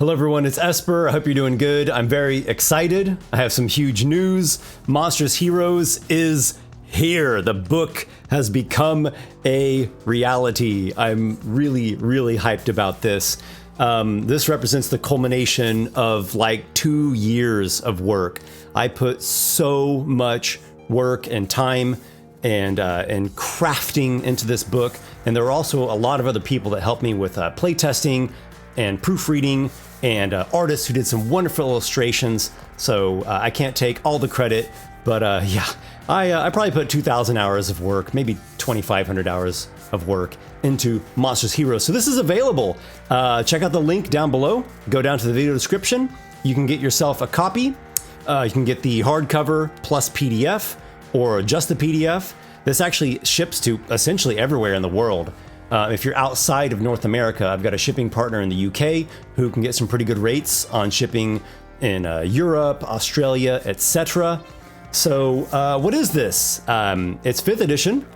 Hello everyone, it's Esper. I hope you're doing good. I'm very excited. I have some huge news. Monstrous Heroes is here. The book has become a reality. I'm really hyped about this. This represents the culmination of like 2 years of work. I put so much work and time and crafting into this book, and there are also a lot of other people that helped me with playtesting and proofreading, and artists who did some wonderful illustrations. So I can't take all the credit, but yeah, I probably put 2,000 hours of work, maybe 2,500 hours of work into Monstrous Heroes. So this is available. Check out the link down below. Go down to the video description. You can get yourself a copy. You can get the hardcover plus PDF or just the PDF. This actually ships to essentially everywhere in the world. If you're outside of North America, I've got a shipping partner in the UK who can get some pretty good rates on shipping in Europe, Australia, etc. So what is this? It's 5th edition,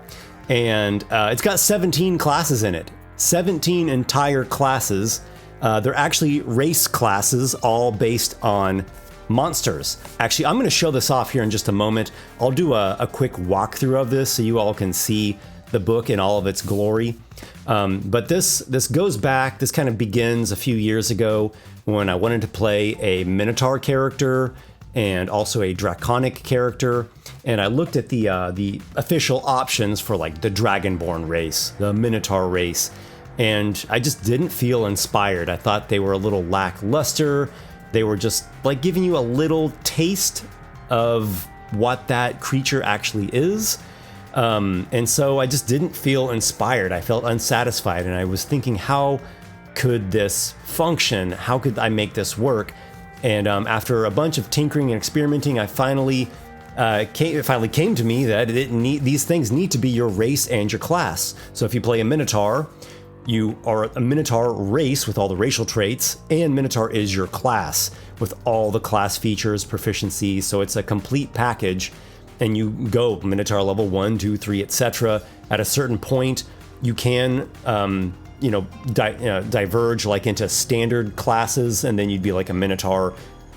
and it's got 17 classes in it. 17 entire classes. They're actually race classes, all based on monsters. Actually, I'm going to show this off here in just a moment. I'll do a quick walkthrough of this so you all can see the book in all of its glory. But this goes back, this kind of begins a few years ago when I wanted to play a Minotaur character and also a Draconic character. And I looked at the official options for like the Dragonborn race, the Minotaur race, and I just didn't feel inspired. I thought they were a little lackluster. They were just like giving you a little taste of what that creature actually is. And so I just didn't feel inspired. I felt unsatisfied, and I was thinking, how could this function? How could I make this work? And after a bunch of tinkering and experimenting, it finally came to me that these things need to be your race and your class. So if you play a Minotaur, you are a Minotaur race with all the racial traits, and Minotaur is your class with all the class features, proficiency. So it's a complete package. And you go Minotaur level 1, 2, 3, etc. At a certain point, you can, diverge like into standard classes, and then you'd be like a Minotaur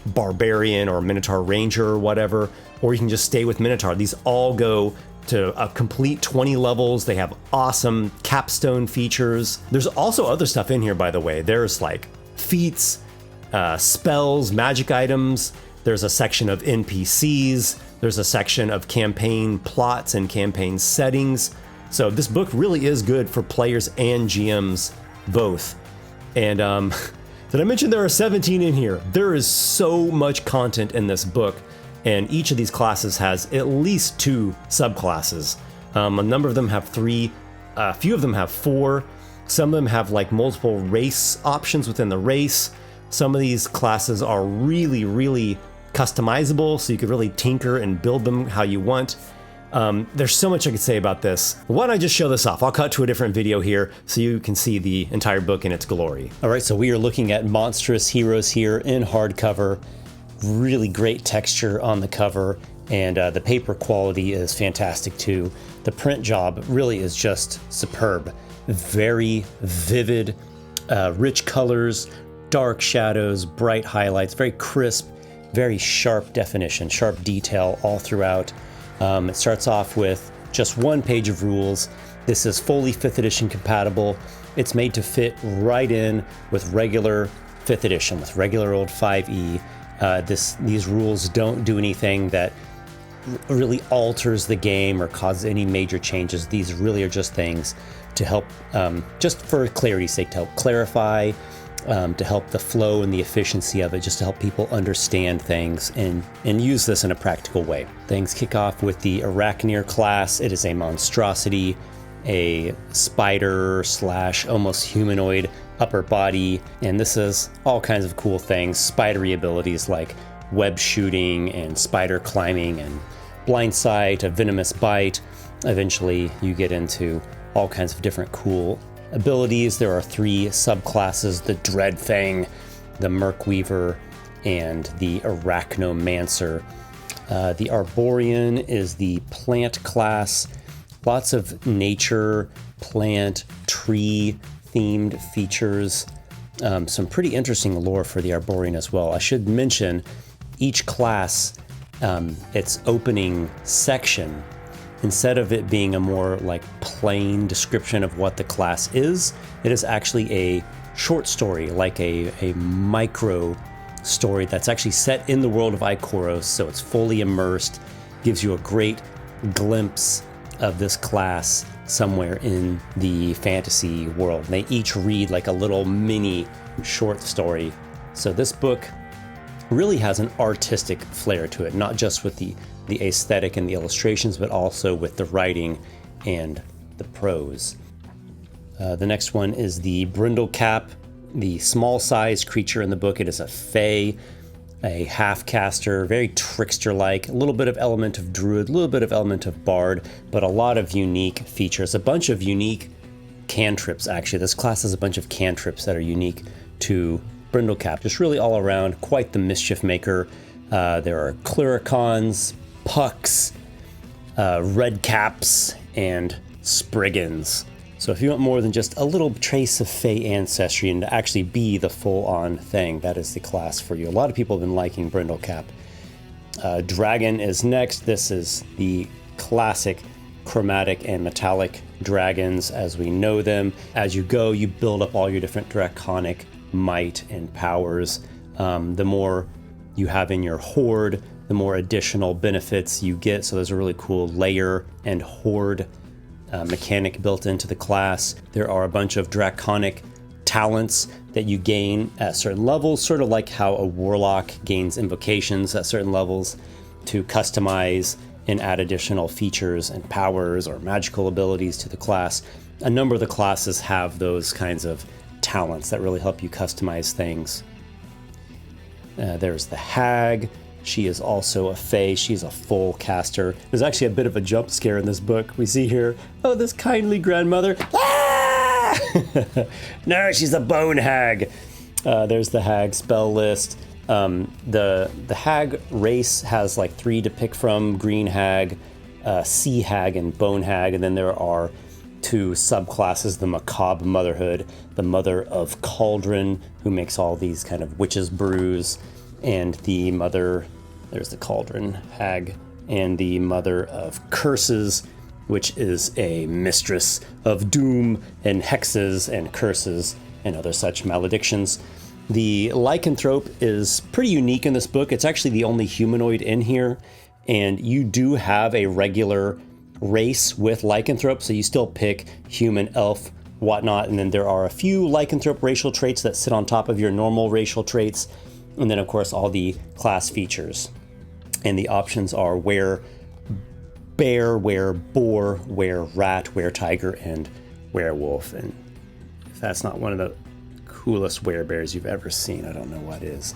Barbarian or a Minotaur Ranger or whatever. Or you can just stay with Minotaur. These all go to a complete 20 levels. They have awesome capstone features. There's also other stuff in here, by the way. There's like feats, spells, magic items. There's a section of NPCs. There's a section of campaign plots and campaign settings. So this book really is good for players and GMs both. And did I mention there are 17 in here? There is so much content in this book, and each of these classes has at least 2 subclasses. A number of them have 3, a few of them have 4. Some of them have like multiple race options within the race. Some of these classes are really customizable, so you could really tinker and build them how you want. There's so much I could say about this. Why don't I just show this off? I'll cut to a different video here so you can see the entire book in its glory. All right, so we are looking at Monstrous Heroes here in hardcover. Really great texture on the cover, and the paper quality is fantastic too. The print job really is just superb. Very vivid, rich colors, dark shadows, bright highlights, very crisp, very sharp definition, sharp detail all throughout. It starts off with just 1 page of rules. This is fully 5th edition compatible. It's made to fit right in with regular 5th edition, with regular old 5e. These rules don't do anything that really alters the game or causes any major changes. These really are just things to help, just for clarity's sake, to help clarify, to help the flow and the efficiency of it, just to help people understand things and use this in a practical way. Things kick off with the Arachnir class. It is a monstrosity, a spider / almost humanoid upper body, and this is all kinds of cool things, spidery abilities like web shooting and spider climbing and blind sight, a venomous bite. Eventually you get into all kinds of different cool abilities. There are 3 subclasses: the Dread Thing, the Murkweaver, and the Arachnomancer. The Arborean is the plant class. Lots of nature, plant, tree themed features. some pretty interesting lore for the Arborean as well. I should mention each class, its opening section, instead of it being a more like plain description of what the class is, it is actually a short story, like a micro story that's actually set in the world of Ikoros, so it's fully immersed, gives you a great glimpse of this class somewhere in the fantasy world. And they each read like a little mini short story. So this book really has an artistic flair to it, not just with the aesthetic and the illustrations, but also with the writing and the prose. The next one is the Brindle Cap, the small-sized creature in the book. It is a fae, a half-caster, very trickster-like, a little bit of element of druid, a little bit of element of bard, but a lot of unique features, a bunch of unique cantrips, actually. This class has a bunch of cantrips that are unique to Brindle Cap, just really all around quite the mischief maker. There are clericons, pucks, red caps, and spriggans. So if you want more than just a little trace of Fey ancestry and to actually be the full-on thing, that is the class for you. A lot of people have been liking Brindle Cap. Dragon is next. This is the classic chromatic and metallic dragons as we know them. As you go, you build up all your different draconic might and powers. The more you have in your horde, the more additional benefits you get. So there's a really cool layer and horde mechanic built into the class. There are a bunch of draconic talents that you gain at certain levels, sort of like how a warlock gains invocations at certain levels to customize and add additional features and powers or magical abilities to the class. A number of the classes have those kinds of talents that really help you customize things. There's the Hag. She is also a fae. She's a full caster. There's actually a bit of a jump scare in this book. We see here, oh, this kindly grandmother. Ah! No, she's a bone hag. There's the Hag spell list. The Hag race has like 3 to pick from: Green Hag, Sea Hag, and Bone Hag. And then there are 2 subclasses: the Macabre Motherhood, the Mother of Cauldron, who makes all these kind of witches' brews, and the Mother, there's the Cauldron Hag, and the Mother of Curses, which is a mistress of doom and hexes and curses and other such maledictions. The Lycanthrope is pretty unique in this book. It's actually the only humanoid in here, and you do have a regular race with Lycanthrope, so you still pick human, elf, whatnot, and then there are a few Lycanthrope racial traits that sit on top of your normal racial traits, and then of course all the class features. And the options are were bear, were boar, were rat, were tiger, and werewolf. And if that's not one of the coolest werebears you've ever seen, I don't know what is.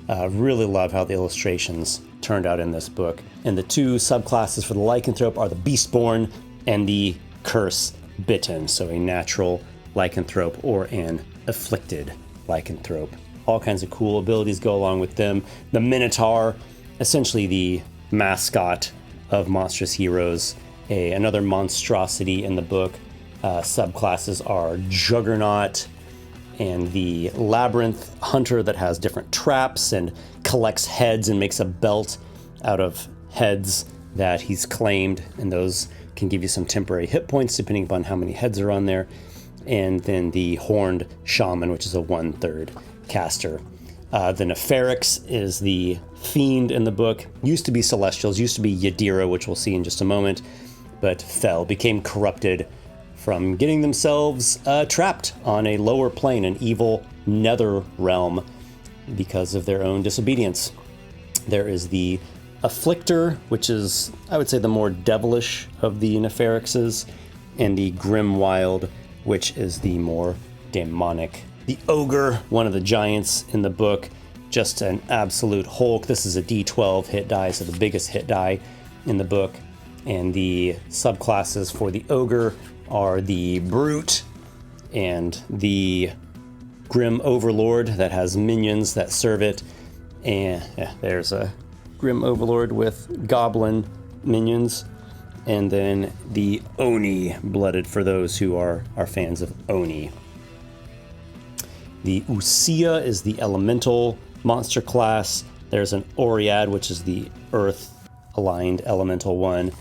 Really love how the illustrations turned out in this book. And the 2 subclasses for the Lycanthrope are the Beastborn and the Curse Bitten, so a natural Lycanthrope or an afflicted Lycanthrope. All kinds of cool abilities go along with them. The Minotaur, essentially the mascot of Monstrous Heroes, another monstrosity in the book. Subclasses are Juggernaut and the Labyrinth Hunter that has different traps and collects heads and makes a belt out of heads that he's claimed, and those can give you some temporary hit points depending upon how many heads are on there. And then the Horned Shaman, which is a 1/3 caster. The Neferix is the fiend in the book. Used to be Celestials, used to be Yadira, which we'll see in just a moment, but fell, became corrupted from getting themselves trapped on a lower plane, an evil nether realm, because of their own disobedience. There is the Afflictor, which is, I would say, the more devilish of the Neferixes, and the Grimwild, which is the more demonic. The Ogre, one of the giants in the book, just an absolute Hulk. This is a D12 hit die, so the biggest hit die in the book. And the subclasses for the Ogre are the Brute and the Grim Overlord that has minions that serve it. And there's a Grim Overlord with Goblin minions. And then the Oni, blooded for those who are fans of Oni. The Ousia is the elemental monster class. There's an Oread, which is the earth-aligned elemental one.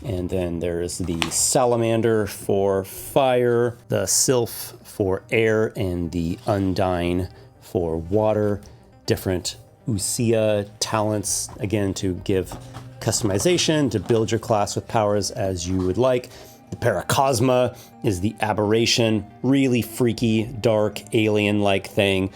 And then there's the Salamander for fire, the Sylph for air, and the Undyne for water. Different Ousia talents, again, to give customization, to build your class with powers as you would like. The Paracosma is the aberration, really freaky, dark, alien-like thing,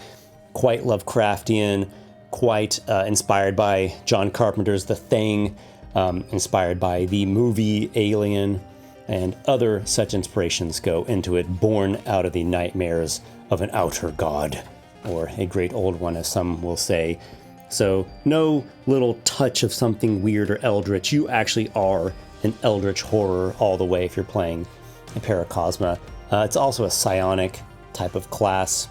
quite Lovecraftian, quite inspired by John Carpenter's The Thing, inspired by the movie Alien, and other such inspirations go into it, born out of the nightmares of an outer god, or a great old one, as some will say. So no little touch of something weird or eldritch. You actually are an eldritch horror all the way if you're playing a Paracosma. It's also a psionic type of class.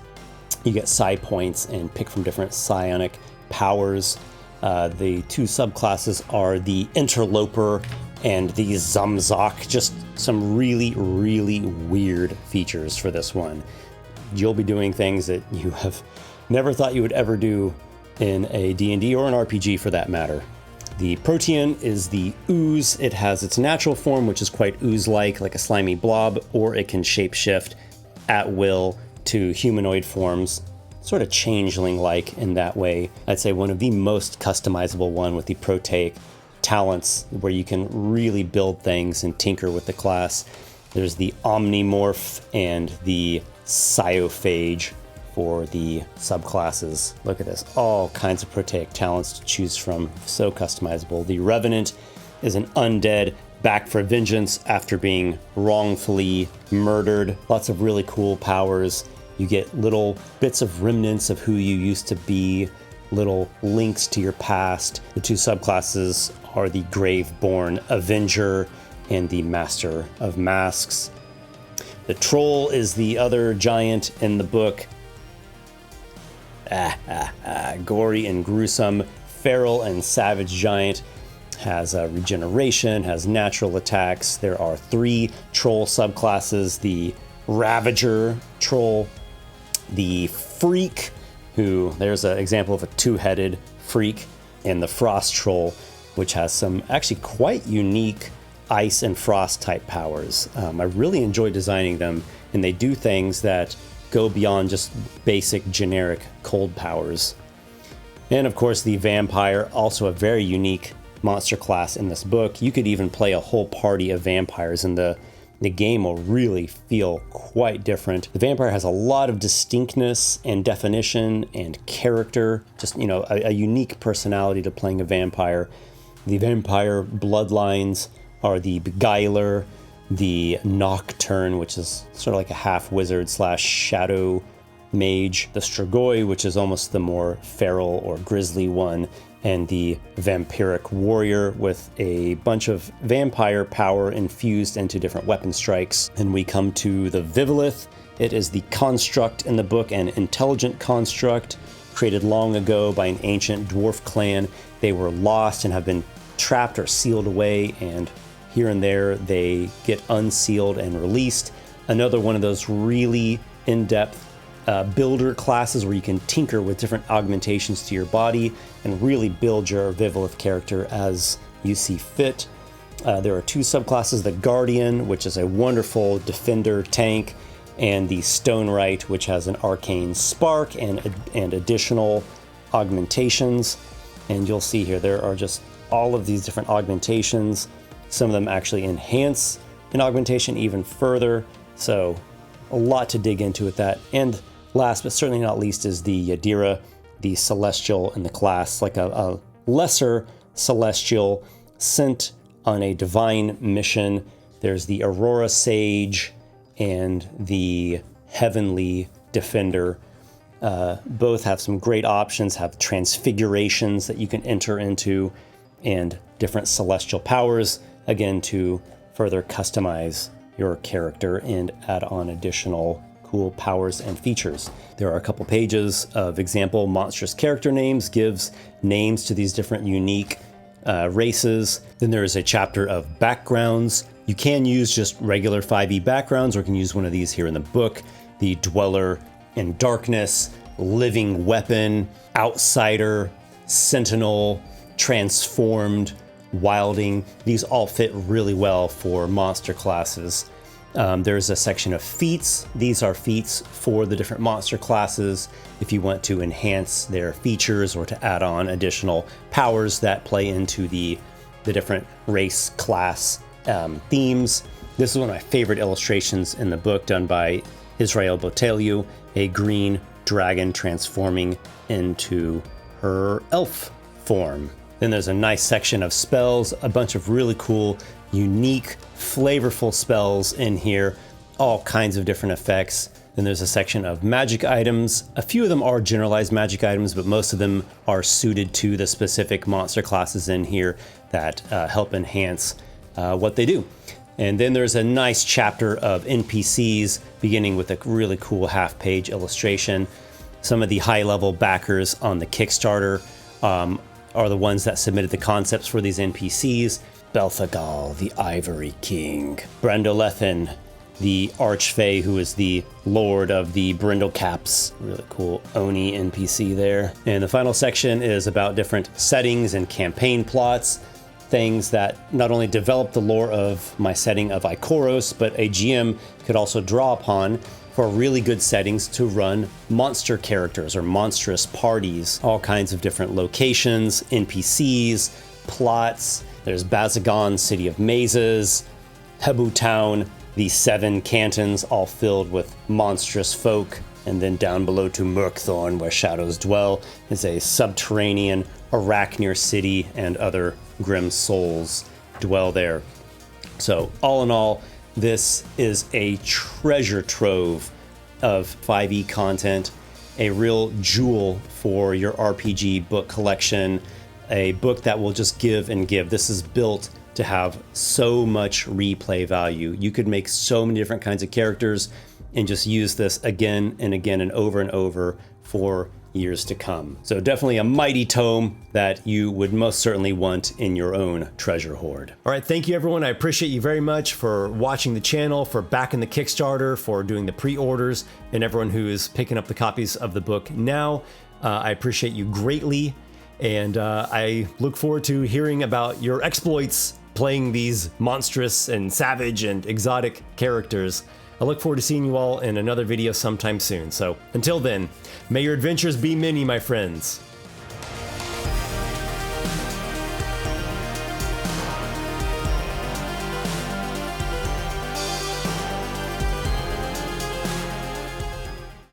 You get psi points and pick from different psionic powers. The two subclasses are the Interloper and the Zamzok. Just some really, really weird features for this one. You'll be doing things that you have never thought you would ever do in a D&D or an RPG for that matter. The Protean is the ooze. It has its natural form, which is quite ooze-like, like a slimy blob, or it can shapeshift at will to humanoid forms, sort of changeling-like in that way. I'd say one of the most customizable one with the Protaic talents, where you can really build things and tinker with the class. There's the Omnimorph and the Psyophage for the subclasses. Look at this, all kinds of Protaic talents to choose from, so customizable. The Revenant is an undead back for vengeance after being wrongfully murdered. Lots of really cool powers. You get little bits of remnants of who you used to be, little links to your past. The two subclasses are the Graveborn Avenger and the Master of Masks. The Troll is the other giant in the book. Gory and gruesome, feral and savage giant. Has regeneration, has natural attacks. There are 3 troll subclasses: the Ravager Troll, the Freak, who there's an example of a 2-headed freak, and the Frost Troll, which has some actually quite unique ice and frost type powers. I really enjoy designing them, and they do things that go beyond just basic generic cold powers. And of course the Vampire, also a very unique monster class in this book. You could even play a whole party of vampires, and the game will really feel quite different. The Vampire has a lot of distinctness and definition and character, just, you know, a unique personality to playing a vampire. The Vampire bloodlines are the Beguiler, the Nocturne, which is sort of like a half wizard / shadow mage, the Strigoi, which is almost the more feral or grisly one, and the Vampiric Warrior with a bunch of vampire power infused into different weapon strikes. And we come to the Vivilith. It is the construct in the book, an intelligent construct created long ago by an ancient dwarf clan. They were lost and have been trapped or sealed away, and here and there they get unsealed and released. Another one of those really in-depth builder classes where you can tinker with different augmentations to your body and really build your Vivilith character as you see fit. There are 2 subclasses: the Guardian, which is a wonderful defender tank, and the Stonewright, which has an arcane spark and additional augmentations. And you'll see here there are just all of these different augmentations. Some of them actually enhance an augmentation even further, so a lot to dig into with that. And last but certainly not least is the Yadira, the Celestial in the class, like a lesser Celestial sent on a divine mission. There's the Aurora Sage and the Heavenly Defender. Both have some great options, have transfigurations that you can enter into, and different celestial powers, again, to further customize your character and add on additional cool powers and features. There are a couple pages of example monstrous character names, gives names to these different unique races. Then there is a chapter of backgrounds. You can use just regular 5e backgrounds, or you can use one of these here in the book, the Dweller and darkness, living weapon, outsider, sentinel, transformed, wilding. These all fit really well for monster classes. There's a section of feats. These are feats for the different monster classes if you want to enhance their features or to add on additional powers that play into the different race class themes. This is one of my favorite illustrations in the book, done by Israel Botelho, a green dragon transforming into her elf form. Then there's a nice section of spells, a bunch of really cool, unique, flavorful spells in here, all kinds of different effects. Then there's a section of magic items. A few of them are generalized magic items, but most of them are suited to the specific monster classes in here that help enhance what they do. And then there's a nice chapter of NPCs, beginning with a really cool half-page illustration. Some of the high-level backers on the Kickstarter are the ones that submitted the concepts for these NPCs. Belthagal, the Ivory King. Brindle, the Archfey, who is the Lord of the Brindle Caps. Really cool Oni NPC there. And the final section is about different settings and campaign plots. Things that not only develop the lore of my setting of Ikoros, but a GM could also draw upon for really good settings to run monster characters or monstrous parties. All kinds of different locations, NPCs, plots. There's Bazagon, City of Mazes, Hebu Town, the 7 cantons all filled with monstrous folk. And then down below to Murkthorn, where shadows dwell, is a subterranean Arachnir city, and other grim souls dwell there. So all in all, this is a treasure trove of 5e content, a real jewel for your RPG book collection, a book that will just give and give. This is built to have so much replay value. You could make so many different kinds of characters and just use this again and again and over for years to come. So definitely a mighty tome that you would most certainly want in your own treasure hoard. All right, thank you everyone. I appreciate you very much for watching the channel, for backing the Kickstarter, for doing the pre-orders, and everyone who is picking up the copies of the book now. I appreciate you greatly, and I look forward to hearing about your exploits playing these monstrous and savage and exotic characters. I look forward to seeing you all in another video sometime soon. So until then, may your adventures be many, my friends.